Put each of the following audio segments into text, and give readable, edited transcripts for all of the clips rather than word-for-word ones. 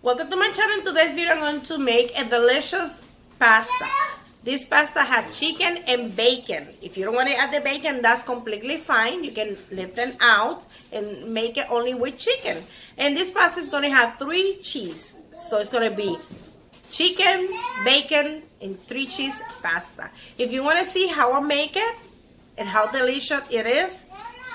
Welcome to my channel. In today's video I'm going to make a delicious pasta. This pasta has chicken and bacon. If you don't want to add the bacon, that's completely fine. You can leave them out and make it only with chicken. And this pasta is going to have 3 cheese. So it's going to be chicken, bacon, and 3 cheese pasta. If you want to see how I make it and how delicious it is,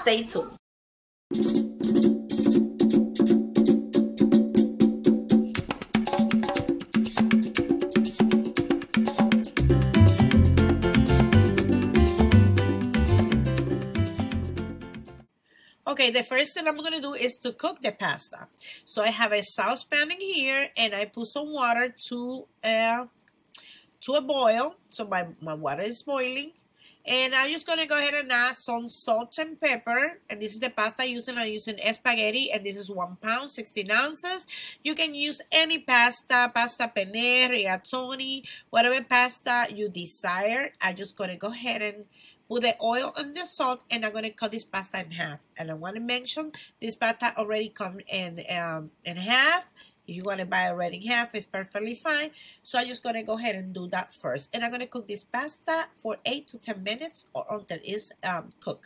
stay tuned. Okay, the first thing I'm going to do is to cook the pasta. So I have a saucepan in here and I put some water to a boil. So my water is boiling. And I'm just going to go ahead and add some salt and pepper. And this is the pasta I'm using spaghetti. And this is 1 pound, 16 ounces. You can use any pasta penne, rigatoni, whatever pasta you desire. I'm just going to go ahead and put the oil and the salt, and I'm going to cut this pasta in half. And I want to mention this pasta already comes in half. If you want to buy already in half, it's perfectly fine. So I'm just going to go ahead and do that first. And I'm going to cook this pasta for 8 to 10 minutes or until it's cooked.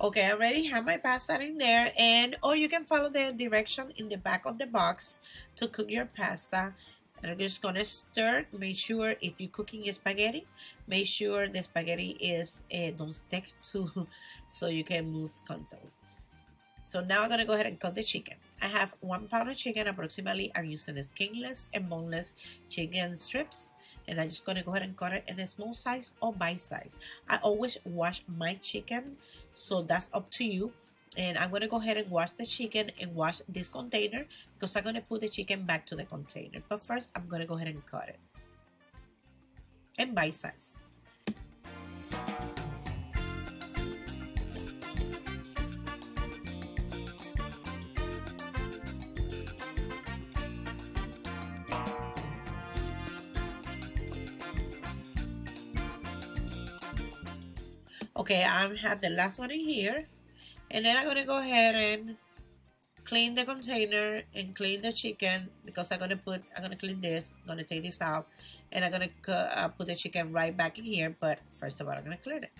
Okay, I already have my pasta in there, or you can follow the direction in the back of the box to cook your pasta. And I'm just gonna stir. Make sure if you're cooking spaghetti, make sure the spaghetti is don't stick to, so you can move constantly. So now I'm gonna go ahead and cut the chicken. I have 1 pound of chicken approximately. I'm using a skinless and boneless chicken strips. And I'm just going to go ahead and cut it in a small size or bite size. I always wash my chicken, so that's up to you. And I'm going to go ahead and wash the chicken and wash this container because I'm going to put the chicken back to the container. But first, I'm going to go ahead and cut it in bite size. Okay, I have the last one in here, and then I'm gonna go ahead and clean the container and clean the chicken because I'm gonna clean this. I'm gonna take this out, and I'm gonna put the chicken right back in here. But first of all, I'm gonna clean it.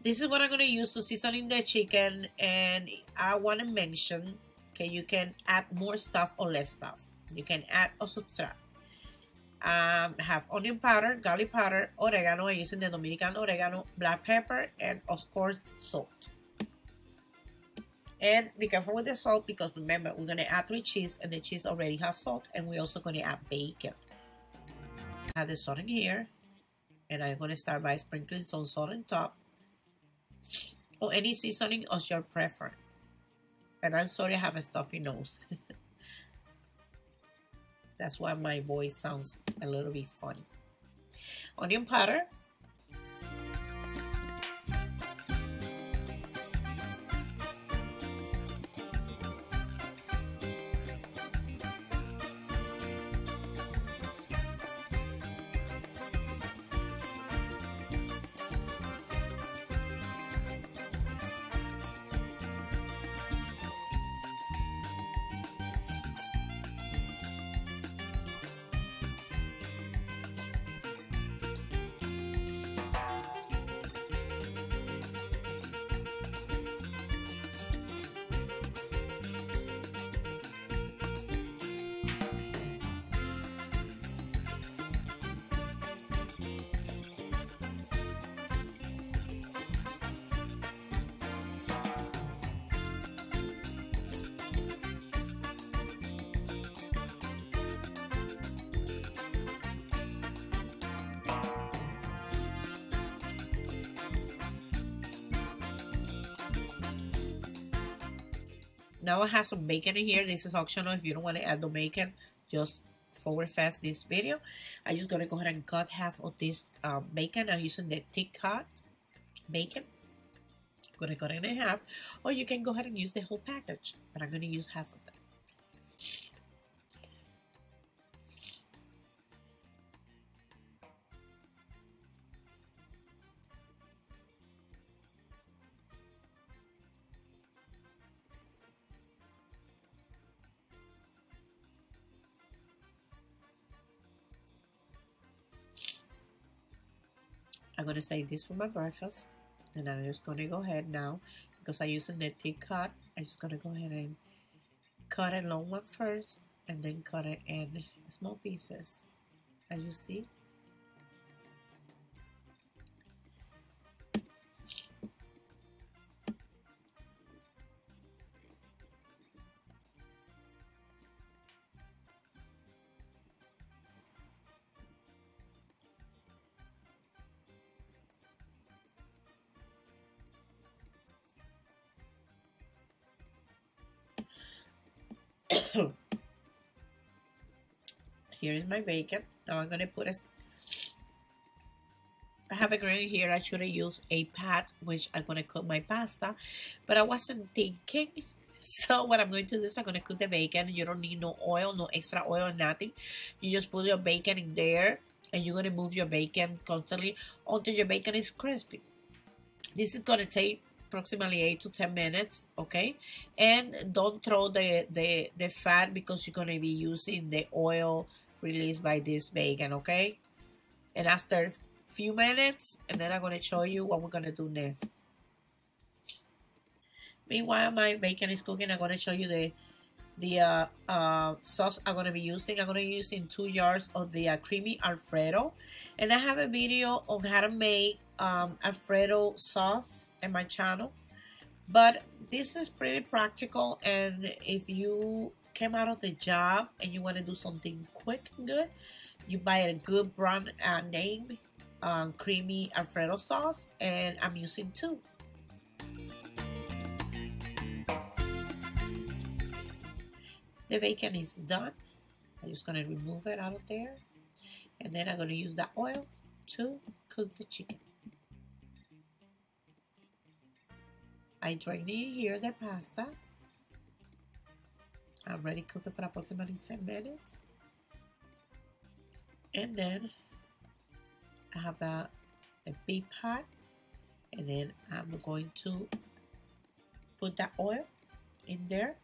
This is what I'm gonna use to season the chicken, and I want to mention, okay, you can add more stuff or less stuff. You can add or subtract. Have onion powder, garlic powder, oregano. I'm using the Dominican oregano, black pepper, and of course salt. And be careful with the salt because remember we're gonna add 3 cheese, and the cheese already has salt, and we're also gonna add bacon. I have the salt in here, and I'm gonna start by sprinkling some salt on top, or any seasoning of your preference. And I'm sorry I have a stuffy nose. That's why my voice sounds a little bit funny. Onion powder. Now I have some bacon in here. This is optional. If you don't want to add the bacon, just forward fast this video. I'm just gonna go ahead and cut half of this bacon. I'm using the thick cut bacon. I'm gonna cut it in half, or you can go ahead and use the whole package, but I'm gonna use half of that. I'm going to save this for my breakfast, and I'm just going to go ahead now, because I'm using the thick cut. I'm just going to go ahead and cut a long one first, and then cut it in small pieces, as you see. Here is my bacon. Now I'm gonna put I have a granny here. I should have used a pat, which I'm gonna cook my pasta, but I wasn't thinking. So what I'm going to do is I'm gonna cook the bacon. You don't need no oil, no extra oil, nothing. You just put your bacon in there, and you're gonna move your bacon constantly until your bacon is crispy. This is gonna take approximately 8 to 10 minutes, okay? And don't throw the fat, because you're gonna be using the oil released by this bacon, okay? And after a few minutes, and then I'm gonna show you what we're gonna do next. Meanwhile, my bacon is cooking. I'm gonna show you the sauce I'm gonna be using. I'm gonna be using 2 jars of the creamy Alfredo, and I have a video on how to make Alfredo sauce in my channel. But this is pretty practical, and if you came out of the job and you want to do something quick and good, you buy a good brand name creamy Alfredo sauce, and I'm using 2. The bacon is done. I'm just going to remove it out of there, and then I'm going to use the oil to cook the chicken. I drain in here the pasta. I'm already cooked it for approximately 10 minutes. And then I have a big pot, and then I'm going to put that oil in there.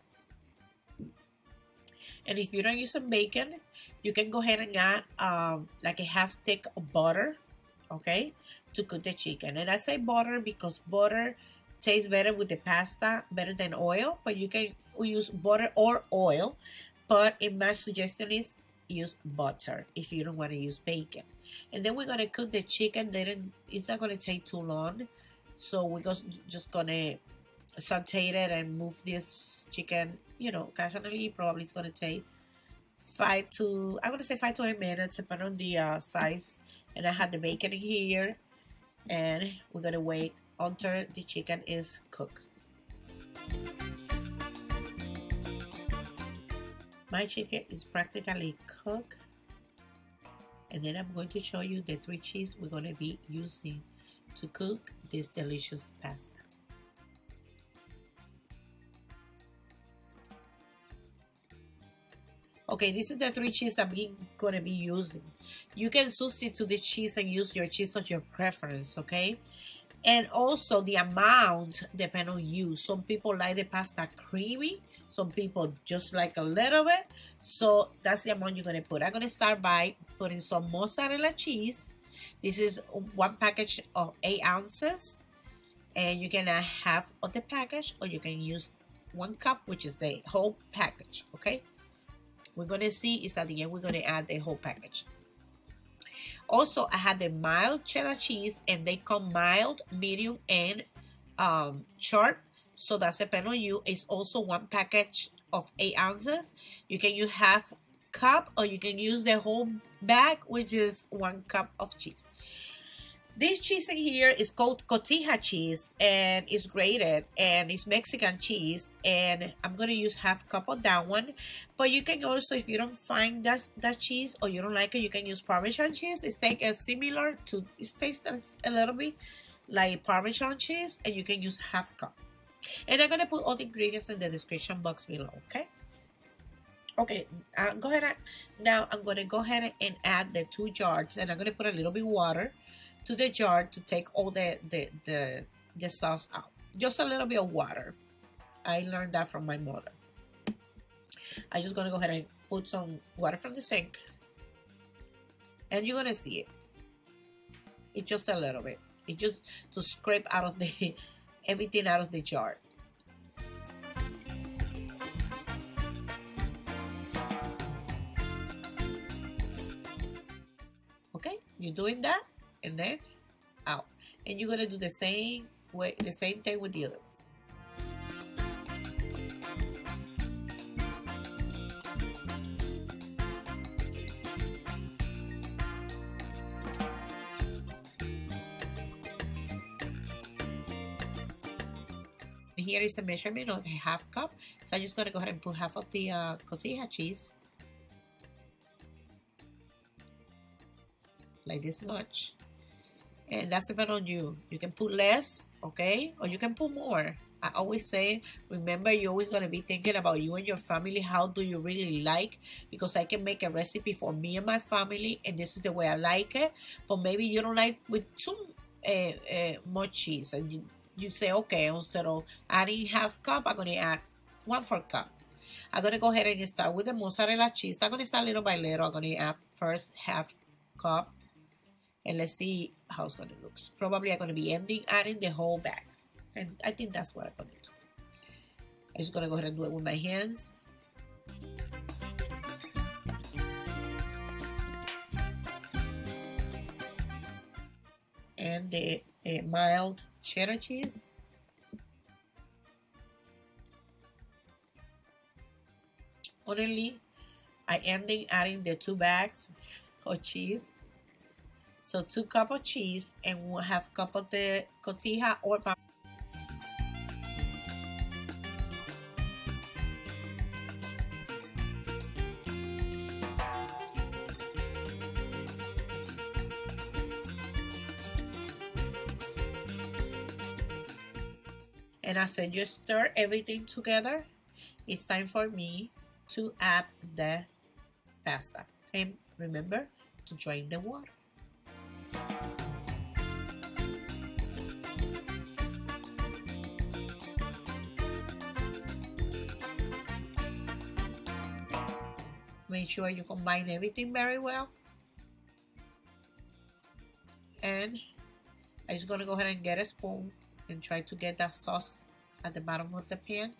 And if you don't use some bacon, you can go ahead and add like a half stick of butter, okay, to cook the chicken. And I say butter because butter tastes better with the pasta, better than oil, but you can use butter or oil. But in my suggestion is use butter if you don't want to use bacon. And then we're going to cook the chicken. Then it's not going to take too long. So we're just going to saute it and move this chicken, you know, casually. Probably it's going to take 5 to 8 minutes, depending on the size. And I have the bacon in here, and we're going to wait until the chicken is cooked. My chicken is practically cooked, and then I'm going to show you the 3 cheese we're going to be using to cook this delicious pasta. Okay, this is the 3 cheese I'm going to be using. You can substitute the cheese and use your cheese of your preference, okay? And also the amount depends on you. Some people like the pasta creamy. Some people just like a little bit. So that's the amount you're going to put. I'm going to start by putting some mozzarella cheese. This is 1 package of 8 ounces. And you can add half of the package, or you can use 1 cup, which is the whole package, okay? We're going to see is at the end we're going to add the whole package. Also, I had the mild cheddar cheese, and they come mild, medium, and sharp. So that's depending on you. It's also 1 package of 8 ounces. You can use half cup, or you can use the whole bag, which is 1 cup of cheese. This cheese in here is called Cotija cheese, and it's grated, and it's Mexican cheese, and I'm gonna use half cup of that one. But you can also, if you don't find that cheese or you don't like it, you can use Parmesan cheese. It tastes similar to, it tastes a little bit like Parmesan cheese, and you can use half cup. And I'm gonna put all the ingredients in the description box below, okay? Okay, go ahead. Now I'm gonna go ahead and add the 2 jars, and I'm gonna put a little bit water to the jar to take all the sauce out. Just a little bit of water. I learned that from my mother. I'm just gonna go ahead and put some water from the sink, and you're gonna see it. It's just a little bit. It's just to scrape out of the everything out of the jar. Okay, you're doing that, and then out, and you're gonna do the same way, the same thing with the other. Here is a measurement of a half cup, so I'm just gonna go ahead and put half of the cotija cheese, like this much, and that's depend on you. You can put less, okay, or you can put more. I always say, remember, you're always gonna be thinking about you and your family. How do you really like? Because I can make a recipe for me and my family, and this is the way I like it. But maybe you don't like with too much cheese, and you say, okay, instead of adding half cup, I'm gonna add 1/4 cup. I'm gonna go ahead and start with the mozzarella cheese. I'm gonna start little by little. I'm gonna add first half cup, and let's see how it's gonna look. Probably I'm gonna be adding the whole bag, and I think that's what I'm gonna do. I'm just gonna go ahead and do it with my hands. And the mild cheddar cheese. Honestly, I ended adding the 2 bags of cheese. So 2 cups of cheese and 1/2 cup of the cotija or parmesan. And as I just stir everything together, it's time for me to add the pasta. And remember to drain the water. Make sure you combine everything very well. And I'm just gonna go ahead and get a spoon and try to get that sauce at the bottom of the pan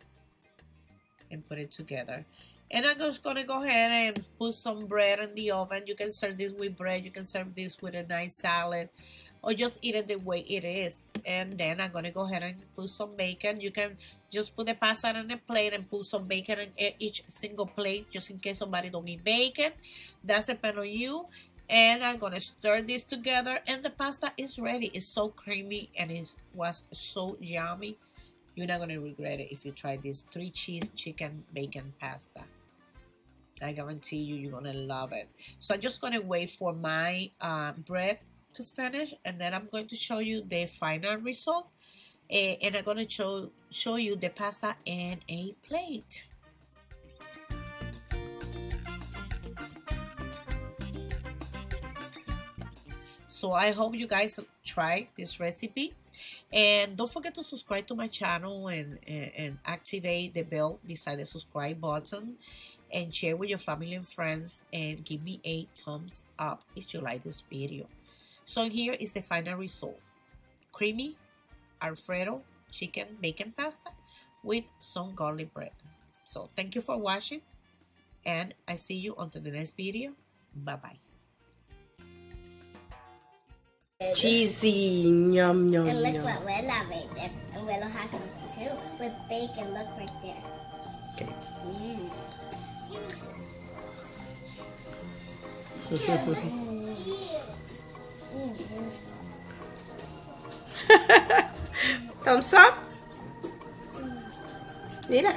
and put it together. And I'm just gonna go ahead and put some bread in the oven. You can serve this with bread, you can serve this with a nice salad, or just eat it the way it is. And then I'm gonna go ahead and put some bacon. You can just put the pasta on a plate and put some bacon in each single plate, just in case somebody don't eat bacon. That's depend on you. And I'm gonna stir this together, and the pasta is ready. It's so creamy and it was so yummy. You're not gonna regret it if you try this 3 cheese chicken bacon pasta. I guarantee you, you're gonna love it. So I'm just gonna wait for my bread to finish, and then I'm going to show you the final result. And I'm gonna show you the pasta in a plate. So I hope you guys try this recipe, and don't forget to subscribe to my channel and activate the bell beside the subscribe button, and share with your family and friends, and give me a thumbs up if you like this video. So here is the final result: creamy Alfredo chicken bacon pasta with some garlic bread. So thank you for watching, and I see you until the next video. Bye bye. Cheesy, yum, yum, And look yum. what Willow made there. And Willow has some too. With bacon, look right there. Okay. Thumbs up. Mira.